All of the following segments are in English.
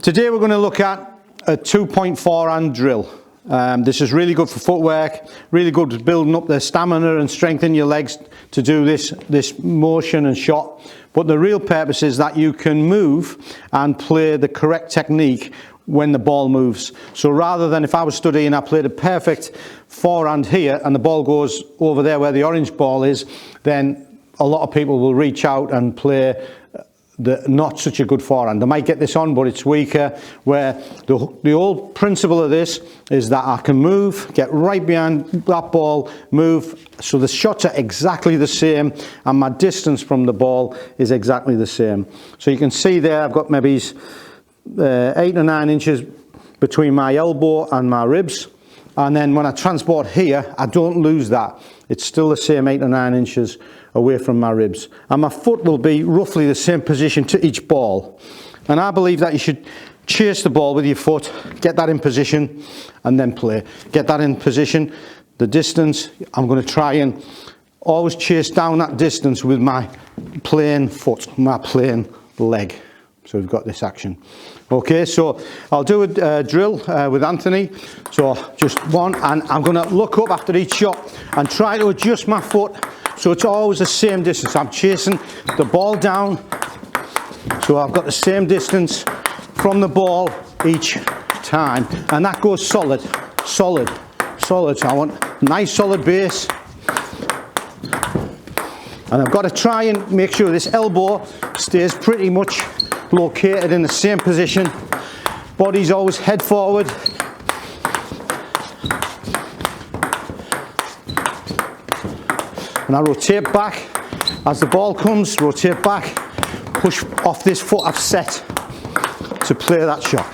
Today we're going to look at a 2-point forehand drill. This is really good for footwork, really good for building up the stamina and strengthening your legs to do this motion and shot. But the real purpose is that you can move and play the correct technique when the ball moves. So rather than if I was stood here and I played a perfect forehand here and the ball goes over there where the orange ball is, then a lot of people will reach out and play not such a good forehand. They might get this on, but it's weaker, where the whole principle of this is that I can move, get right behind that ball, move, so the shots are exactly the same and my distance from the ball is exactly the same. So you can see there I've got maybe 8 or 9 inches between my elbow and my ribs, and then when I transport here I don't lose that. It's still the same 8 or 9 inches away from my ribs, and my foot will be roughly the same position to each ball. And I believe that you should chase the ball with your foot, get that in position and then play. Get that in position, the distance, I'm going to try and always chase down that distance with my playing foot, my playing leg. So we've got this action. Okay, so I'll do a drill with Anthony. So just one, and I'm going to look up after each shot and try to adjust my foot so it's always the same distance. I'm chasing the ball down, so I've got the same distance from the ball each time, and that goes solid, solid, solid. So I want a nice solid base, and I've got to try and make sure this elbow stays pretty much located in the same position. Body's always head forward. And I rotate back as the ball comes, rotate back, push off this foot I've set to play that shot.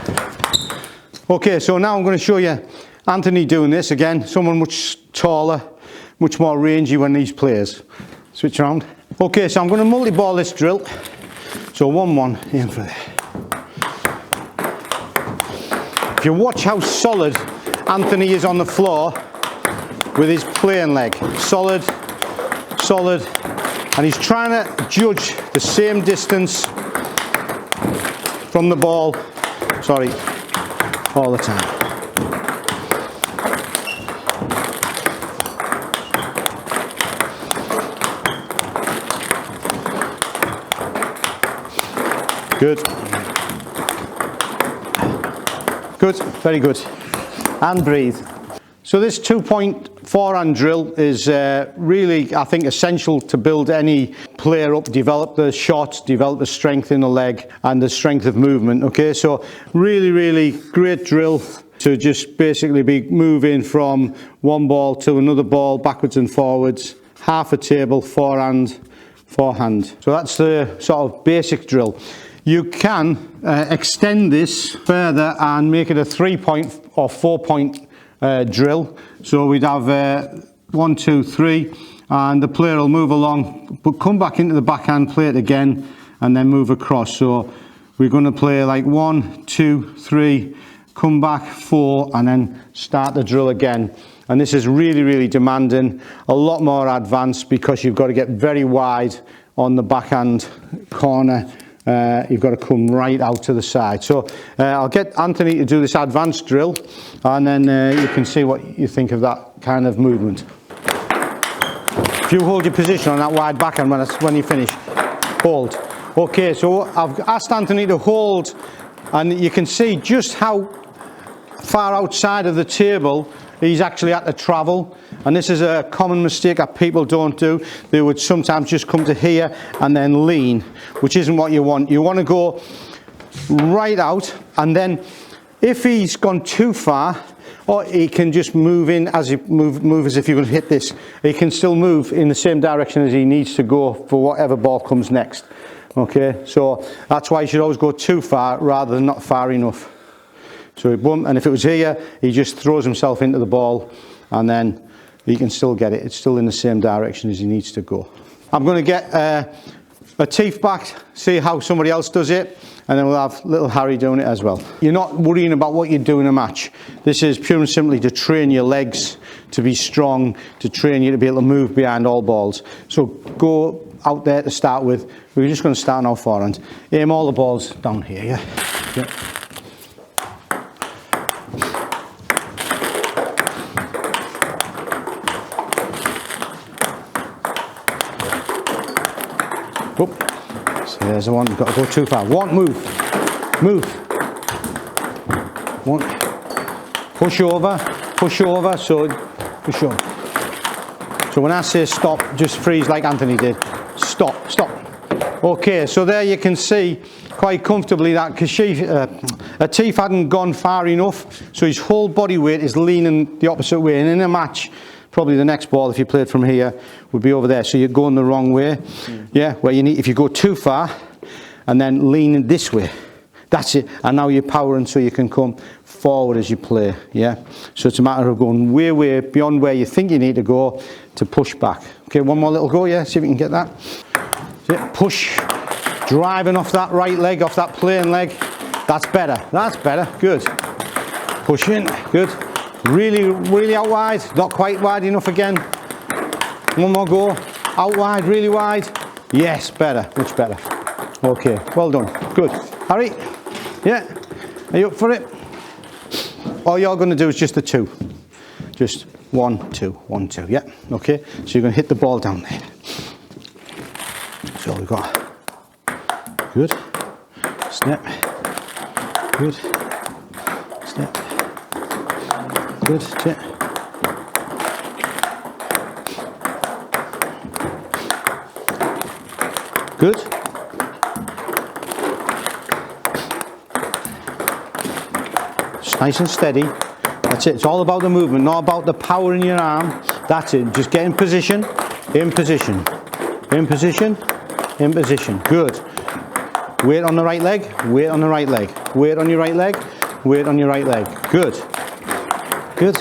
Okay, so now I'm going to show you Anthony doing this again, someone much taller, much more rangy when these plays. Switch around. Okay, so I'm going to multi-ball this drill. So 1-1, aim for there. If you watch how solid Anthony is on the floor with his playing leg, solid, solid, and he's trying to judge the same distance from the ball, sorry, all the time. Good. Good, very good. And breathe. So this 2-point forehand drill is really, I think, essential to build any player up, develop the shot, develop the strength in the leg and the strength of movement. Okay, so really, really great drill to just basically be moving from one ball to another ball, backwards and forwards, half a table, forehand, forehand. So that's the sort of basic drill. You can extend this further and make it a 3-point or 4-point drill. So we'd have 1, 2, 3, and the player will move along, but come back into the backhand, play it again, and then move across. So we're going to play like 1, 2, 3, come back 4, and then start the drill again. And this is really, really demanding, a lot more advanced, because you've got to get very wide on the backhand corner. You've got to come right out to the side. So I'll get Anthony to do this advanced drill, and then you can see what you think of that kind of movement. If you hold your position on that wide backhand when you finish, hold. Okay, so I've asked Anthony to hold, and you can see just how far outside of the table he's actually had to travel. And this is a common mistake that people don't do. They would sometimes just come to here and then lean, which isn't what you want. You want to go right out, and then if he's gone too far, or he can just move in as you move as if you're going to hit this. He can still move in the same direction as he needs to go for whatever ball comes next. Okay, so that's why you should always go too far rather than not far enough. So boom, and if it was here, he just throws himself into the ball, and then he can still get it. It's still in the same direction as he needs to go. I'm going to get a teeth back, see how somebody else does it, and then we'll have little Harry doing it as well. You're not worrying about what you do in a match. This is pure and simply to train your legs to be strong, to train you to be able to move behind all balls. So go out there to start with. We're just going to start on our forehand. Aim all the balls down here, yeah? Up. So there's the one, you've got to go too far. One, move. Move. One. Push over, so push over. So when I say stop, just freeze like Anthony did. Stop, stop. Okay, so there you can see quite comfortably that Atif hadn't gone far enough, so his whole body weight is leaning the opposite way. And in a match, probably the next ball, if you played from here, would be over there. So you're going the wrong way. Yeah, where you need, if you go too far, and then leaning this way. That's it. And now you're powering so you can come forward as you play. Yeah. So it's a matter of going way, way beyond where you think you need to go to push back. Okay, one more little go. Yeah, see if you can get that. Yeah, push. Driving off that right leg, off that playing leg. That's better. That's better. Good. Push in. Good. Really, really out wide. Not quite wide enough again. One more go. Out wide, really wide. Yes, better. Much better. Okay, well done. Good. Harry? Yeah? Are you up for it? All you're going to do is just the two. Just 1, 2, 1, 2. Yeah? Okay? So you're going to hit the ball down there. That's all we've got. Good. Snap. Good. Snap. Good. Sit. Good. Just nice and steady. That's it. It's all about the movement, not about the power in your arm. That's it. Just get in position. In position. In position. In position. Good. Weight on the right leg. Weight on the right leg. Weight on your right leg. Weight on your right leg. Good. Good.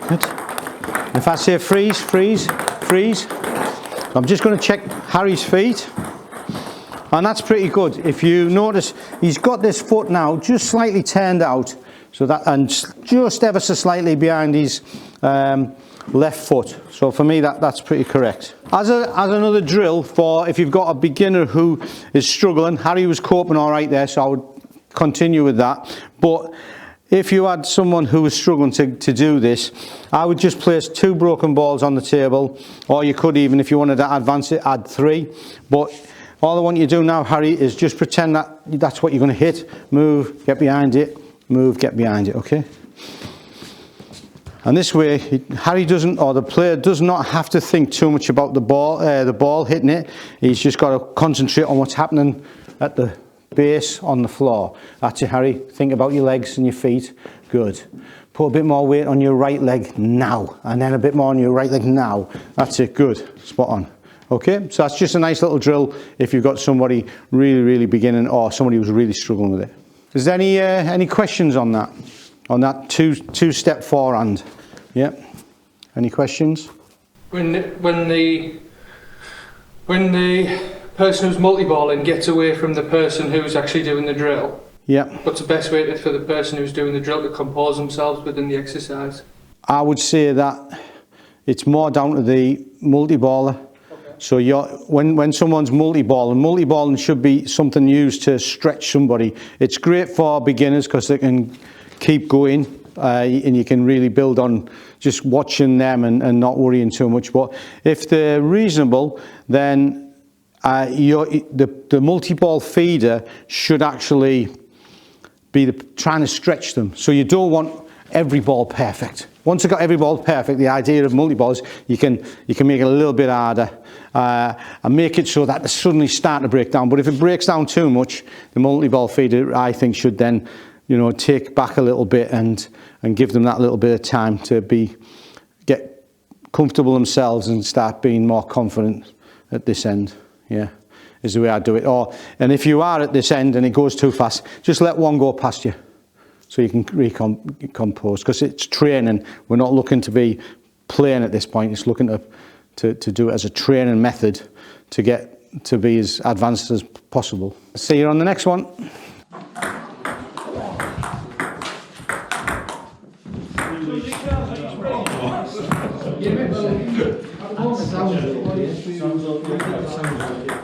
Good. If I say freeze, freeze, freeze. I'm just going to check Harry's feet. And that's pretty good. If you notice, he's got this foot now just slightly turned out. So that, and just ever so slightly behind his left foot. So for me, that's pretty correct. As another drill for if you've got a beginner who is struggling, Harry was coping all right there, so I would continue with that. But if you had someone who was struggling to do this, I would just place 2 broken balls on the table, or you could even, if you wanted to advance it, add 3. But all I want you to do now, Harry, is just pretend that that's what you're going to hit. Move, get behind it, move, get behind it, okay? And this way, Harry doesn't, or the player does not have to think too much about the ball hitting it. He's just got to concentrate on what's happening at the base on the floor. That's it, Harry. Think about your legs and your feet. Good. Put a bit more weight on your right leg now, and then a bit more on your right leg now. That's it. Good. Spot on. Okay, so that's just a nice little drill if you've got somebody really, really beginning, or somebody who's really struggling with it. Is there any questions on that? On that two-step forehand? Yeah. Any questions? When the person who's multi-balling gets away from the person who's actually doing the drill, yeah, what's the best way for the person who's doing the drill to compose themselves within the exercise? I would say that it's more down to the multi-baller. Okay. So when someone's multi-balling should be something used to stretch somebody. It's great for beginners because they can keep going and you can really build on just watching them and not worrying too much. But if they're reasonable, then the multi-ball feeder should actually be trying to stretch them. So you don't want every ball perfect. Once you've got every ball perfect, the idea of multi-balls, you can make it a little bit harder and make it so that they suddenly start to break down. But if it breaks down too much, the multi-ball feeder, I think, should then, take back a little bit and give them that little bit of time to get comfortable themselves and start being more confident at this end. Yeah, is the way I do it. And if you are at this end and it goes too fast, just let one go past you so you can recompose, because it's training. We're not looking to be playing at this point. It's looking to do it as a training method to get to be as advanced as possible. See you on the next one. Sounds okay.